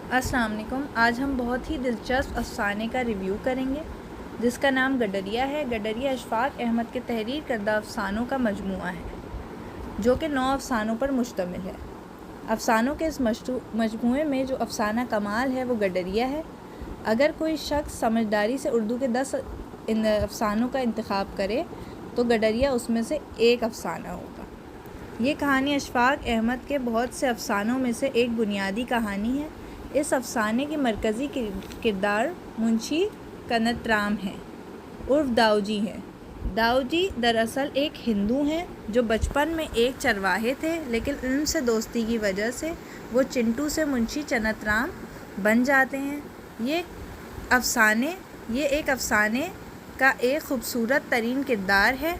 السلام علیکم۔ آج ہم بہت ہی دلچسپ افسانے کا ریویو کریں گے جس کا نام گڈریا ہے۔ گڈریا اشفاق احمد کے تحریر کردہ افسانوں کا مجموعہ ہے جو کہ 9 افسانوں پر مشتمل ہے۔ افسانوں کے اس مجموعے میں جو افسانہ کمال ہے وہ گڈریا ہے۔ اگر کوئی شخص سمجھداری سے اردو کے 10 افسانوں کا انتخاب کرے تو گڈریا اس میں سے ایک افسانہ ہوگا۔ یہ کہانی اشفاق احمد کے بہت سے افسانوں میں سے ایک بنیادی کہانی ہے۔ اس افسانے کی مرکزی کردار منشی کنت رام ہیں عرف داؤجی ہیں۔ داؤجی دراصل ایک ہندو ہیں جو بچپن میں ایک چرواہے تھے، لیکن ان سے دوستی کی وجہ سے وہ چنٹو سے منشی کنت رام بن جاتے ہیں۔ یہ ایک افسانے کا ایک خوبصورت ترین کردار ہے۔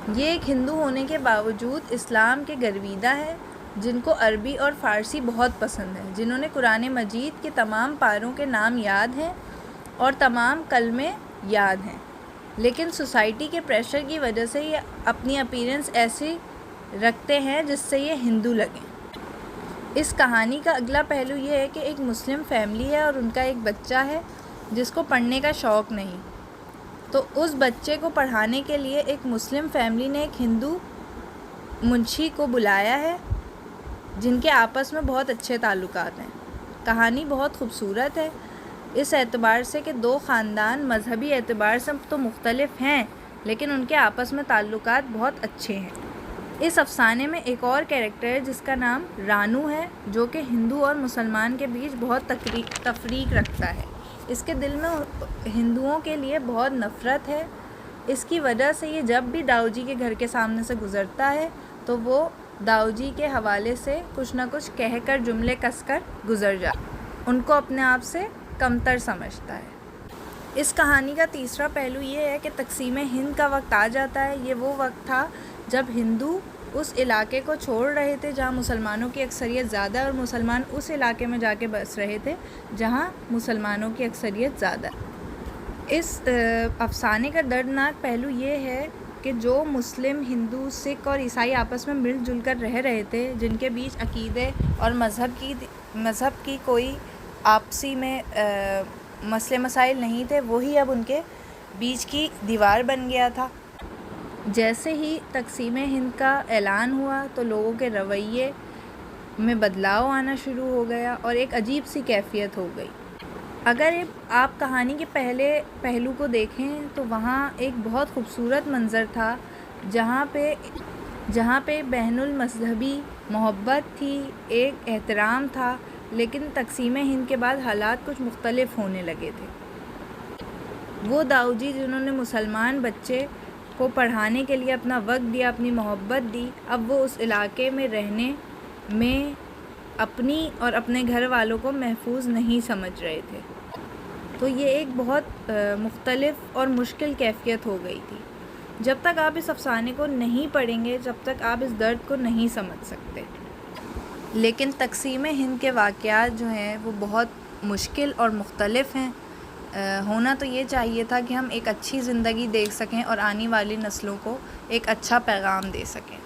یہ ایک ہندو ہونے کے باوجود اسلام کے گرویدہ ہے جن کو عربی اور فارسی بہت پسند ہے، جنہوں نے قرآن مجید کے تمام پاروں کے نام یاد ہیں اور تمام کلمے یاد ہیں، لیکن سوسائٹی کے پریشر کی وجہ سے یہ اپنی اپیرنس ایسی رکھتے ہیں جس سے یہ ہندو لگیں۔ اس کہانی کا اگلا پہلو یہ ہے کہ ایک مسلم فیملی ہے اور ان کا ایک بچہ ہے جس کو پڑھنے کا شوق نہیں، تو اس بچے کو پڑھانے کے لیے ایک مسلم فیملی نے ایک ہندو منشی کو بلایا ہے جن کے آپس میں بہت اچھے تعلقات ہیں۔ کہانی بہت خوبصورت ہے اس اعتبار سے کہ 2 خاندان مذہبی اعتبار سے تو مختلف ہیں لیکن ان کے آپس میں تعلقات بہت اچھے ہیں۔ اس افسانے میں ایک اور کیریکٹر ہے جس کا نام رانو ہے جو کہ ہندو اور مسلمان کے بیچ بہت تفریق رکھتا ہے۔ اس کے دل میں ہندوؤں کے لیے بہت نفرت ہے۔ اس کی وجہ سے یہ جب بھی داؤجی کے گھر کے سامنے سے گزرتا ہے تو وہ داؤجی کے حوالے سے کچھ نہ کچھ کہہ کر جملے کس کر گزر جاتا، ان کو اپنے آپ سے کمتر سمجھتا ہے۔ اس کہانی کا تیسرا پہلو یہ ہے کہ تقسیم ہند کا وقت آ جاتا ہے۔ یہ وہ وقت تھا جب ہندو اس علاقے کو چھوڑ رہے تھے جہاں مسلمانوں کی اکثریت زیادہ ہے اور مسلمان اس علاقے میں جا کے بس رہے تھے جہاں مسلمانوں کی اکثریت زیادہ ہے۔ اس افسانے کا دردناک پہلو یہ ہے کہ جو مسلم، ہندو، سکھ اور عیسائی آپس میں مل جل کر رہ رہے تھے، جن کے بیچ عقیدے اور مذہب کی کوئی آپسی میں مسئلے مسائل نہیں تھے، وہی اب ان کے بیچ کی دیوار بن گیا تھا۔ جیسے ہی تقسیم ہند کا اعلان ہوا تو لوگوں کے رویے میں بدلاؤ آنا شروع ہو گیا اور ایک عجیب سی کیفیت ہو گئی۔ اگر آپ کہانی کے پہلے پہلو کو دیکھیں تو وہاں ایک بہت خوبصورت منظر تھا جہاں پہ بین المذہبی محبت تھی، ایک احترام تھا، لیکن تقسیم ہند کے بعد حالات کچھ مختلف ہونے لگے تھے۔ وہ داؤجی جنہوں نے مسلمان بچے کو پڑھانے کے لیے اپنا وقت دیا، اپنی محبت دی، اب وہ اس علاقے میں رہنے میں اپنی اور اپنے گھر والوں کو محفوظ نہیں سمجھ رہے تھے۔ تو یہ ایک بہت مختلف اور مشکل کیفیت ہو گئی تھی۔ جب تک آپ اس افسانے کو نہیں پڑھیں گے جب تک آپ اس درد کو نہیں سمجھ سکتے۔ لیکن تقسیم ہند کے واقعات جو ہیں وہ بہت مشکل اور مختلف ہیں۔ ہونا تو یہ چاہیے تھا کہ ہم ایک اچھی زندگی دیکھ سکیں اور آنے والی نسلوں کو ایک اچھا پیغام دے سکیں۔